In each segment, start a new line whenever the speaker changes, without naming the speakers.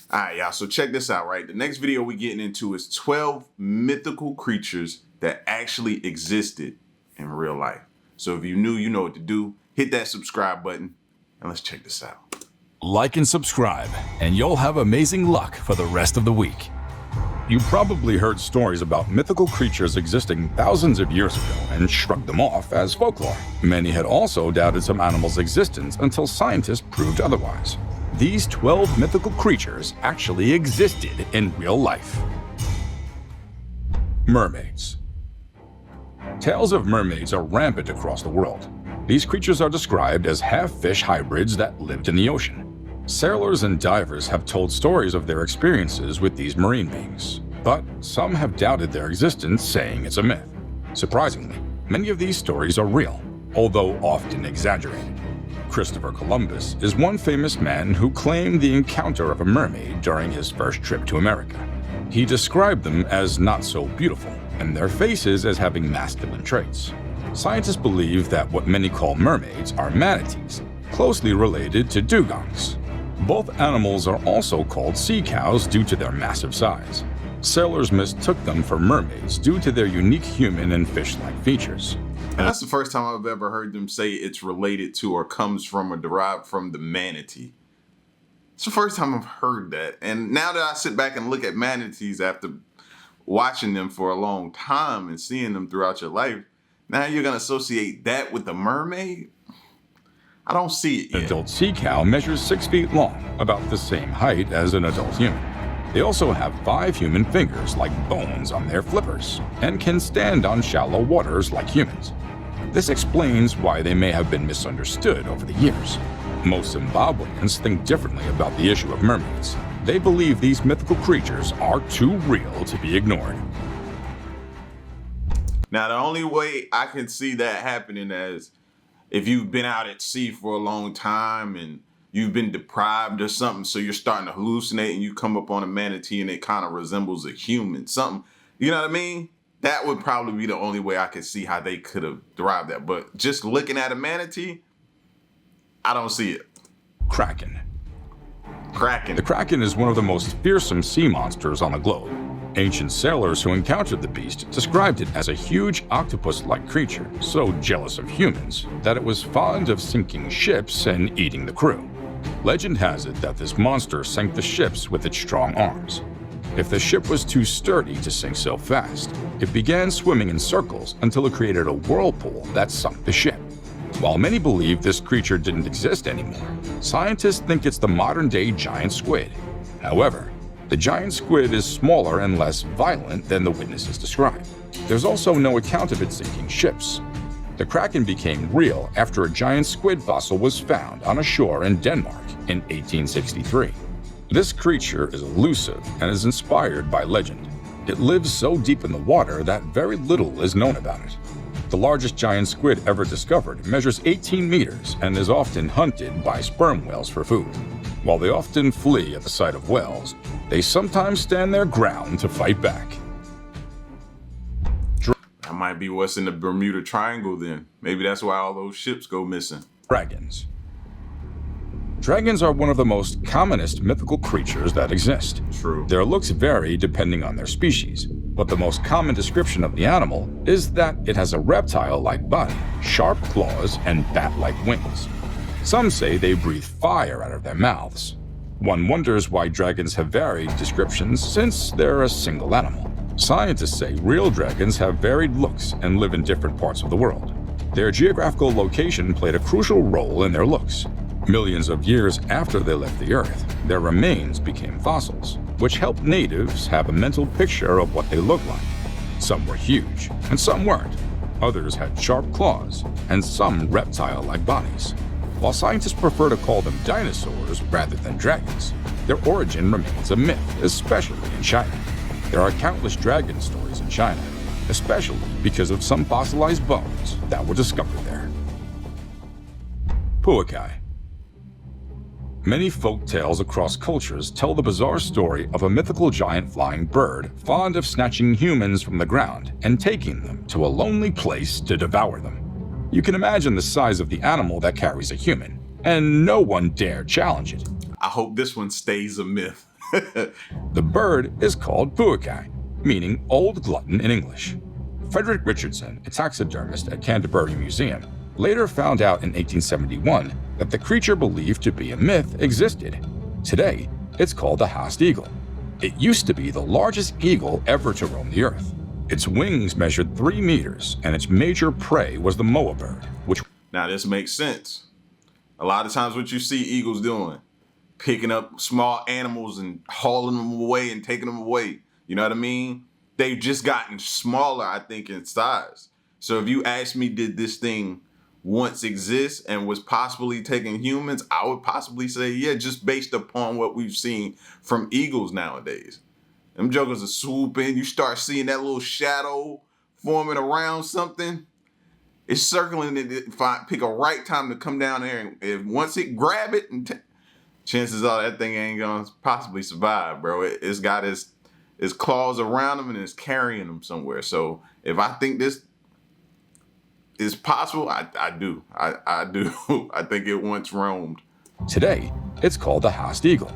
All right, y'all, so check this out, right? The next video we're getting into is 12 mythical creatures that actually existed in real life. So if you're new, you know what to do. Hit that subscribe button, and let's check this out.
Like and subscribe, and you'll have amazing luck for the rest of the week. You probably heard stories about mythical creatures existing thousands of years ago and shrugged them off as folklore. Many had also doubted some animals' existence until scientists proved otherwise. These 12 mythical creatures actually existed in real life. Mermaids. Tales of mermaids are rampant across the world. These creatures are described as half-fish hybrids that lived in the ocean. Sailors and divers have told stories of their experiences with these marine beings, but some have doubted their existence, saying it's a myth. Surprisingly, many of these stories are real, although often exaggerated. Christopher Columbus is one famous man who claimed the encounter of a mermaid during his first trip to America. He described them as not so beautiful, and their faces as having masculine traits. Scientists believe that what many call mermaids are manatees, closely related to dugongs. Both animals are also called sea cows due to their massive size. Sailors mistook them for mermaids due to their unique human and fish-like features.
And that's the first time I've ever heard them say it's related to or comes from or derived from the manatee. It's the first time I've heard that. And now that I sit back and look at manatees after watching them for a long time and seeing them throughout your life, now you're going to associate that with the mermaid? I don't see it yet.
An adult sea cow measures 6 feet long, about the same height as an adult human. They also have 5 human fingers like bones on their flippers and can stand on shallow waters like humans. This explains why they may have been misunderstood over the years. Most Zimbabweans think differently about the issue of mermaids. They believe these mythical creatures are too real to be ignored.
Now, the only way I can see that happening is if you've been out at sea for a long time and you've been deprived or something, so you're starting to hallucinate and you come up on a manatee and it kind of resembles a human, something, you know what I mean? That would probably be the only way I could see how they could have derived that. But just looking at a manatee, I don't see it.
Kraken.
Kraken.
The kraken is one of the most fearsome sea monsters on the globe. Ancient sailors who encountered the beast described it as a huge octopus-like creature, so jealous of humans that it was fond of sinking ships and eating the crew. Legend has it that this monster sank the ships with its strong arms. If the ship was too sturdy to sink so fast, it began swimming in circles until it created a whirlpool that sunk the ship. While many believe this creature didn't exist anymore, scientists think it's the modern-day giant squid. However, the giant squid is smaller and less violent than the witnesses described. There's also no account of it sinking ships. The kraken became real after a giant squid fossil was found on a shore in Denmark in 1863. This creature is elusive and is inspired by legend. It lives so deep in the water that very little is known about it. The largest giant squid ever discovered measures 18 meters and is often hunted by sperm whales for food. While they often flee at the sight of whales, they sometimes stand their ground to fight back.
That might be what's in the Bermuda Triangle then. Maybe that's why all those ships go missing.
Dragons. Dragons are one of the most commonest mythical creatures that exist.
True.
Their looks vary depending on their species, but the most common description of the animal is that it has a reptile-like body, sharp claws, and bat-like wings. Some say they breathe fire out of their mouths. One wonders why dragons have varied descriptions since they're a single animal. Scientists say real dragons have varied looks and live in different parts of the world. Their geographical location played a crucial role in their looks. Millions of years after they left the Earth, their remains became fossils, which helped natives have a mental picture of what they looked like. Some were huge, and some weren't. Others had sharp claws, and some reptile-like bodies. While scientists prefer to call them dinosaurs rather than dragons, their origin remains a myth, especially in China. There are countless dragon stories in China, especially because of some fossilized bones that were discovered there. Puakai. Many folk tales across cultures tell the bizarre story of a mythical giant flying bird fond of snatching humans from the ground and taking them to a lonely place to devour them. You can imagine the size of the animal that carries a human, and no one dare challenge it.
I hope this one stays a myth.
The bird is called puakai, meaning old glutton in English. Frederick Richardson, a taxidermist at Canterbury Museum, later found out in 1871 that the creature believed to be a myth existed. Today, it's called the Haast eagle. It used to be the largest eagle ever to roam the earth. Its wings measured 3 meters, and its major prey was the moa bird, which...
Now this makes sense. A lot of times what you see eagles doing, picking up small animals and hauling them away and taking them away. You know what I mean? They've just gotten smaller, I think, in size. So if you ask me, did this thing once exist and was possibly taking humans, I would possibly say, yeah, just based upon what we've seen from eagles nowadays. Them jokers are swooping. You start seeing that little shadow forming around something. It's circling it. If I pick a right time to come down there, and if once it grab it, and chances are that thing ain't gonna possibly survive, bro. It's got its claws around them and it's carrying them somewhere. So if I think this is possible, I do. I do. I think it once roamed.
Today, it's called the Haast eagle.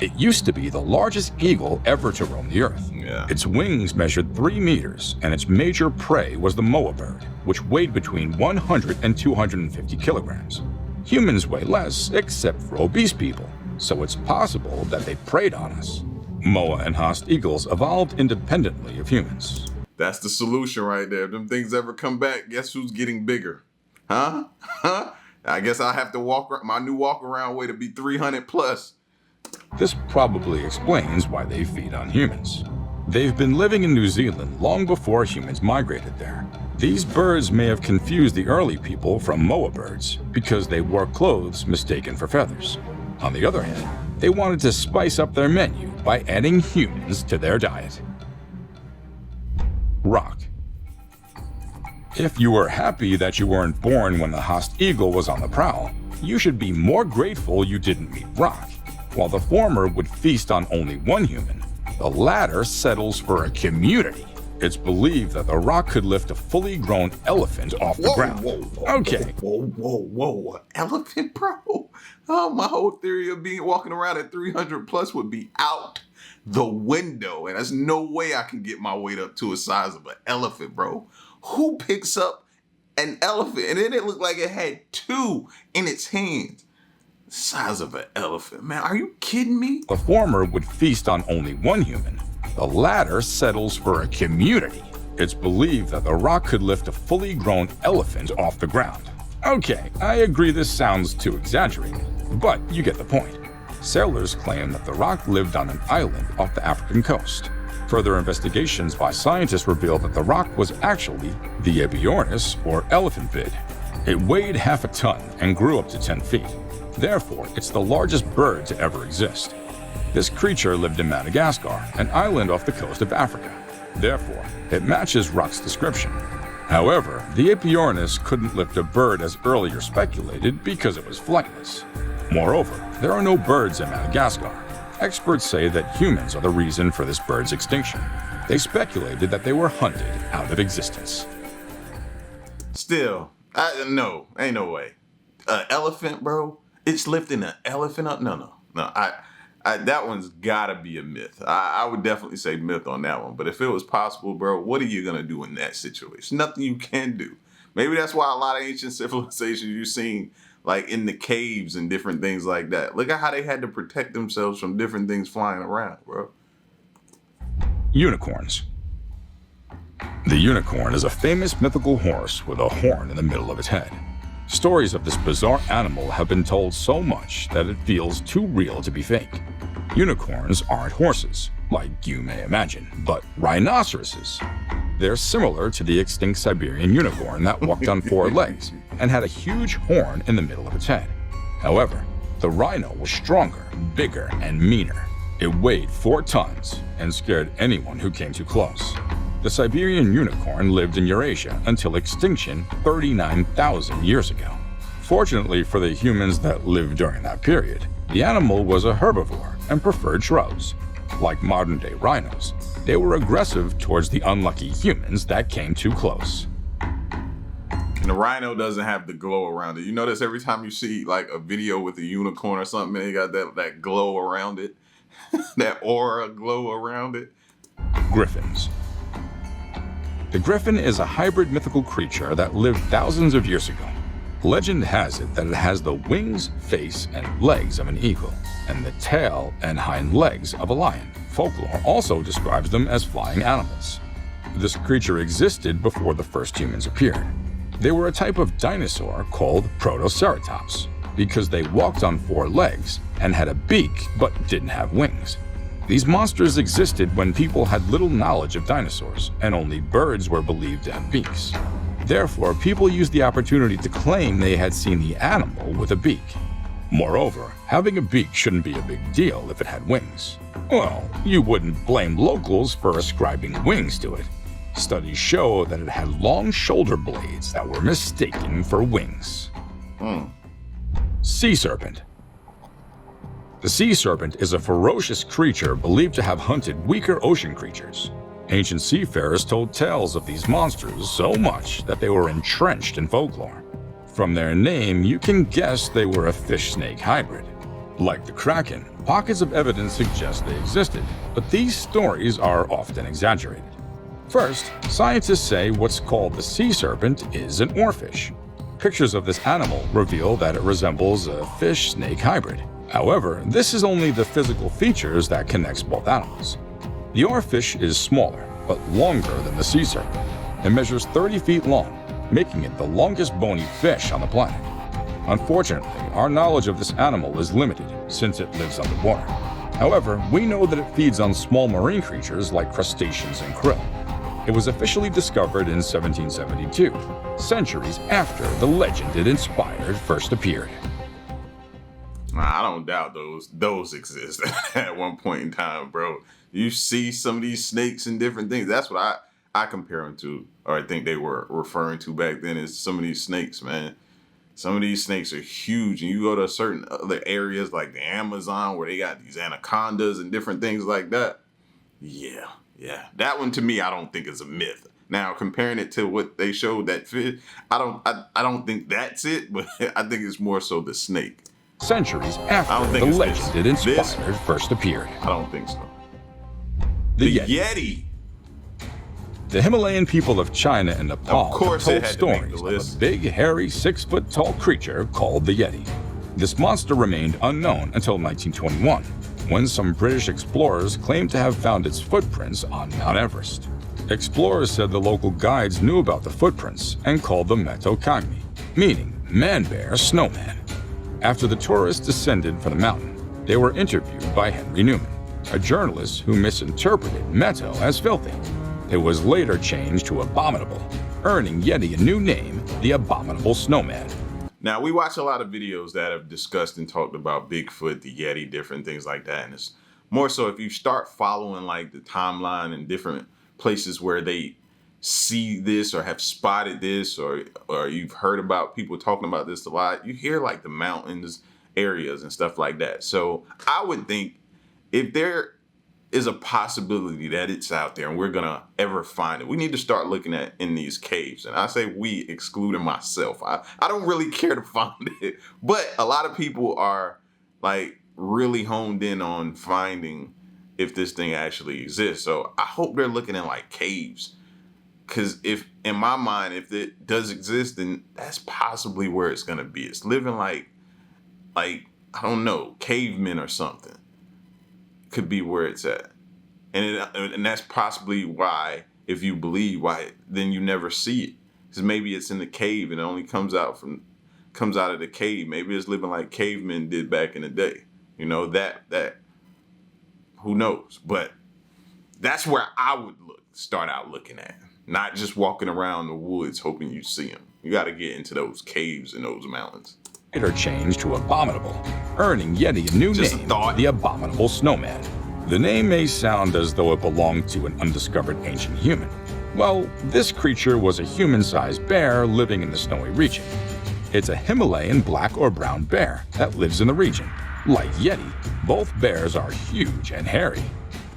It used to be the largest eagle ever to roam the earth.
Yeah.
Its wings measured 3 meters, and its major prey was the moa bird, which weighed between 100 and 250 kilograms. Humans weigh less, except for obese people, so it's possible that they preyed on us. Moa and Haast eagles evolved independently of humans.
That's the solution right there. If them things ever come back, guess who's getting bigger? Huh? I guess I'll have to my new walk around way to be 300 plus.
This probably explains why they feed on humans. They've been living in New Zealand long before humans migrated there. These birds may have confused the early people from moa birds because they wore clothes mistaken for feathers. On the other hand, they wanted to spice up their menu by adding humans to their diet. Rock. If you were happy that you weren't born when the Haast eagle was on the prowl, you should be more grateful you didn't meet Rock. While the former would feast on only one human, the latter settles for a community. It's believed that the Rock could lift a fully grown elephant off the ground.
Whoa. Elephant, bro? Oh, my whole theory of being walking around at 300 plus would be out the window. And there's no way I can get my weight up to a size of an elephant, bro. Who picks up an elephant? And then it looked like it had 2 in its hands. Size of an elephant, man. Are you kidding me?
The former would feast on only one human. The latter settles for a community. It's believed that the Rock could lift a fully grown elephant off the ground. Okay, I agree this sounds too exaggerated, but you get the point. Sailors claim that the Rock lived on an island off the African coast. Further investigations by scientists revealed that the Rock was actually the Ebiornis, or elephant bid. It weighed half a ton and grew up to 10 feet. Therefore, it's the largest bird to ever exist. This creature lived in Madagascar, an island off the coast of Africa. Therefore, it matches Rock's description. However, the Ebiornis couldn't lift a bird as earlier speculated because it was flightless. Moreover, there are no birds in Madagascar. Experts say that humans are the reason for this bird's extinction. They speculated that they were hunted out of existence.
Still, no, ain't no way. Elephant, bro? It's lifting an elephant up? No. That one's gotta be a myth. I would definitely say myth on that one. But if it was possible, bro, what are you gonna do in that situation? Nothing you can do. Maybe that's why a lot of ancient civilizations you've seen, like in the caves and different things like that. Look at how they had to protect themselves from different things flying around, bro.
Unicorns. The unicorn is a famous mythical horse with a horn in the middle of its head. Stories of this bizarre animal have been told so much that it feels too real to be fake. Unicorns aren't horses, like you may imagine, but rhinoceroses. They're similar to the extinct Siberian unicorn that walked on 4 legs and had a huge horn in the middle of its head. However, the rhino was stronger, bigger, and meaner. It weighed 4 tons and scared anyone who came too close. The Siberian unicorn lived in Eurasia until extinction 39,000 years ago. Fortunately for the humans that lived during that period, the animal was a herbivore and preferred shrubs. Like modern-day rhinos, they were aggressive towards the unlucky humans that came too close.
And the rhino doesn't have the glow around it. You notice every time you see like a video with a unicorn or something, they got that glow around it, that aura glow around it.
Griffins. The griffin is a hybrid mythical creature that lived thousands of years ago. Legend has it that it has the wings, face, and legs of an eagle, and the tail and hind legs of a lion. Folklore also describes them as flying animals. This creature existed before the first humans appeared. They were a type of dinosaur called Protoceratops because they walked on 4 legs and had a beak but didn't have wings. These monsters existed when people had little knowledge of dinosaurs, and only birds were believed to have beaks. Therefore, people used the opportunity to claim they had seen the animal with a beak. Moreover, having a beak shouldn't be a big deal if it had wings. Well, you wouldn't blame locals for ascribing wings to it. Studies show that it had long shoulder blades that were mistaken for wings. Sea serpent. The sea serpent is a ferocious creature believed to have hunted weaker ocean creatures. Ancient seafarers told tales of these monsters so much that they were entrenched in folklore. From their name, you can guess they were a fish-snake hybrid. Like the kraken, pockets of evidence suggest they existed, but these stories are often exaggerated. First, scientists say what's called the sea serpent is an oarfish. Pictures of this animal reveal that it resembles a fish-snake hybrid. However, this is only the physical features that connects both animals. The oarfish is smaller, but longer than the sea serpent. It measures 30 feet long, making it the longest bony fish on the planet. Unfortunately, our knowledge of this animal is limited since it lives underwater. However, we know that it feeds on small marine creatures like crustaceans and krill. It was officially discovered in 1772, centuries after the legend it inspired first appeared.
I don't doubt those exist at one point in time, bro. You see some of these snakes and different things. That's what I compare them to, or I think they were referring to back then, is some of these snakes, man. Some of these snakes are huge, and you go to certain other areas like the Amazon where they got these anacondas and different things like that. Yeah. That one to me, I don't think is a myth. Now, comparing it to what they showed that fish, I don't think that's it, but I think it's more so the snake.
Centuries after the legend it inspired first appeared.
I don't think so.
The
Yeti.
The Himalayan people of China and Nepal have told stories of a big, hairy, 6-foot-tall creature called the Yeti. This monster remained unknown until 1921, when some British explorers claimed to have found its footprints on Mount Everest. Explorers said the local guides knew about the footprints and called them Metokagni, meaning man-bear snowman. After the tourists descended from the mountain, they were interviewed by Henry Newman, a journalist who misinterpreted Meto as filthy. It was later changed to abominable, earning Yeti a new name, the Abominable Snowman.
Now, we watch a lot of videos that have discussed and talked about Bigfoot, the Yeti, different things like that. And it's more so if you start following like the timeline and different places where they see this or have spotted this, or you've heard about people talking about this a lot, you hear like the mountains areas and stuff like that. So I would think if there is a possibility that it's out there and we're gonna ever find it, we need to start looking at in these caves. And I say we, excluding myself. I don't really care to find it, but a lot of people are like really honed in on finding if this thing actually exists. So I hope they're looking at like caves, because if in my mind, if it does exist, then that's possibly where it's gonna be. It's living like I don't know, cavemen or something. Could be where it's at, and that's possibly why, if you believe why, then you never see it, because maybe it's in the cave and it only comes out of the cave. Maybe it's living like cavemen did back in the day. You know, that who knows? But that's where I would start out looking at, not just walking around the woods hoping you see them. You got to get into those caves and those mountains.
Later changed to Abominable, earning Yeti a new name, the Abominable Snowman. The name may sound as though it belonged to an undiscovered ancient human. Well, this creature was a human-sized bear living in the snowy region. It's a Himalayan black or brown bear that lives in the region. Like Yeti, both bears are huge and hairy.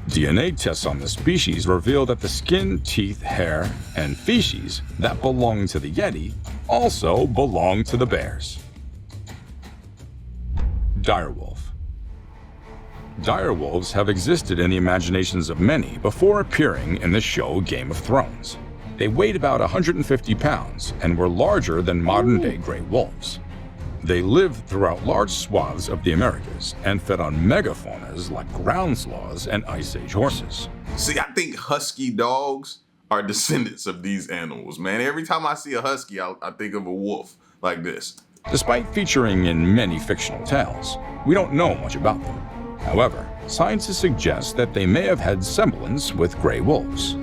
DNA tests on the species reveal that the skin, teeth, hair, and feces that belong to the yeti also belong to the bears. Direwolf. Direwolves have existed in the imaginations of many before appearing in the show Game of Thrones. They weighed about 150 pounds and were larger than modern-day gray wolves. They lived throughout large swaths of the Americas and fed on megafaunas like ground sloths and Ice Age horses.
See, I think husky dogs are descendants of these animals, man. Every time I see a husky, I think of a wolf like this.
Despite featuring in many fictional tales, we don't know much about them. However, scientists suggest that they may have had semblance with gray wolves.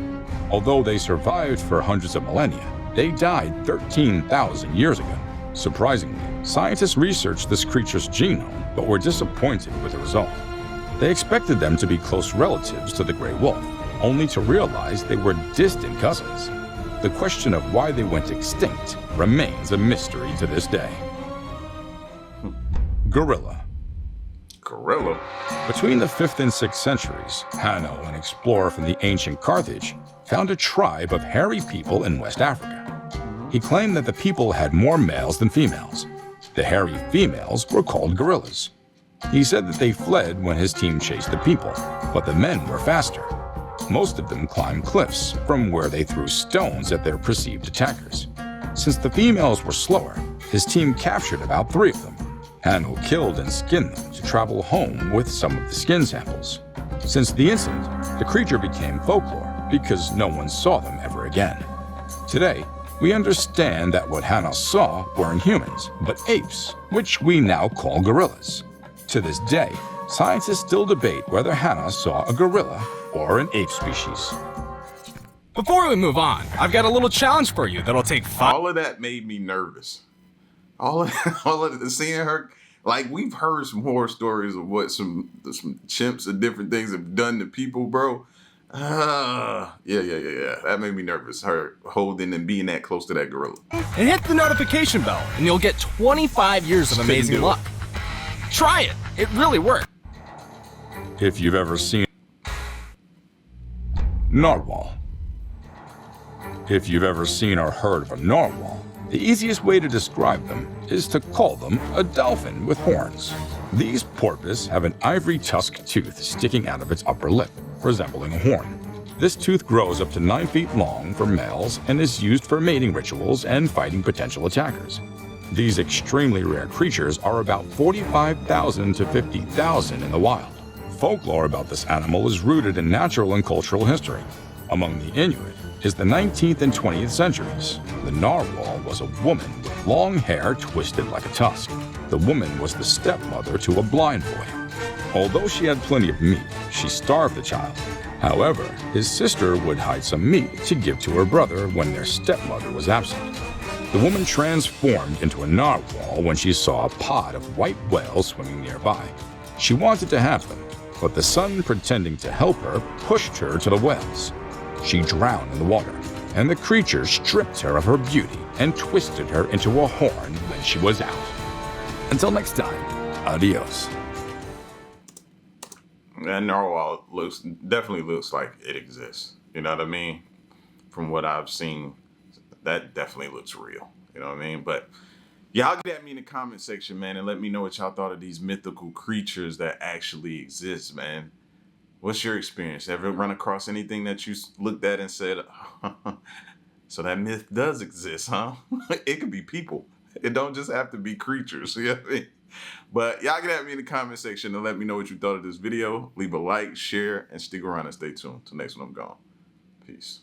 Although they survived for hundreds of millennia, they died 13,000 years ago. Surprisingly, scientists researched this creature's genome, but were disappointed with the result. They expected them to be close relatives to the gray wolf, only to realize they were distant cousins. The question of why they went extinct remains a mystery to this day. Gorilla.
Gorilla?
Between the 5th and 6th centuries, Hanno, an explorer from the ancient Carthage, found a tribe of hairy people in West Africa. He claimed that the people had more males than females. The hairy females were called gorillas. He said that they fled when his team chased the people, but the men were faster. Most of them climbed cliffs from where they threw stones at their perceived attackers. Since the females were slower, his team captured about 3 of them. Hanno killed and skinned them to travel home with some of the skin samples. Since the incident, the creature became folklore because no one saw them ever again. Today, we understand that what Hanno saw weren't humans, but apes, which we now call gorillas. To this day, scientists still debate whether Hanno saw a gorilla or an ape species.
Before we move on, I've got a little challenge for you that'll take 5.
All of that made me nervous. All of seeing her, like, we've heard some horror stories of what some chimps and different things have done to people, bro. Yeah. That made me nervous. Her holding and being that close to that gorilla.
And hit the notification bell, and you'll get 25 years of amazing luck. Try it. It really worked.
If you've ever seen Narwhal. If you've ever seen or heard of a narwhal, the easiest way to describe them is to call them a dolphin with horns. These porpoise have an ivory tusk tooth sticking out of its upper lip, resembling a horn. This tooth grows up to 9 feet long for males and is used for mating rituals and fighting potential attackers. These extremely rare creatures are about 45,000 to 50,000 in the wild. Folklore about this animal is rooted in natural and cultural history. Among the Inuit is the 19th and 20th centuries. The narwhal was a woman with long hair twisted like a tusk. The woman was the stepmother to a blind boy. Although she had plenty of meat, she starved the child. However, his sister would hide some meat to give to her brother when their stepmother was absent. The woman transformed into a narwhal when she saw a pod of white whales swimming nearby. She wanted to have them, but the son, pretending to help her, pushed her to the whales. She drowned in the water, and the creature stripped her of her beauty and twisted her into a horn when she was out. Until next time, adios.
That narwhal definitely looks like it exists. You know what I mean? From what I've seen, that definitely looks real. You know what I mean? But y'all get at me in the comment section, man, and let me know what y'all thought of these mythical creatures that actually exist, man. What's your experience? Ever run across anything that you looked at and said, so that myth does exist, huh? It could be people. It don't just have to be creatures. You know what I mean? But y'all get at me in the comment section and let me know what you thought of this video. Leave a like, share, and stick around and stay tuned. Till next one, I'm gone. Peace.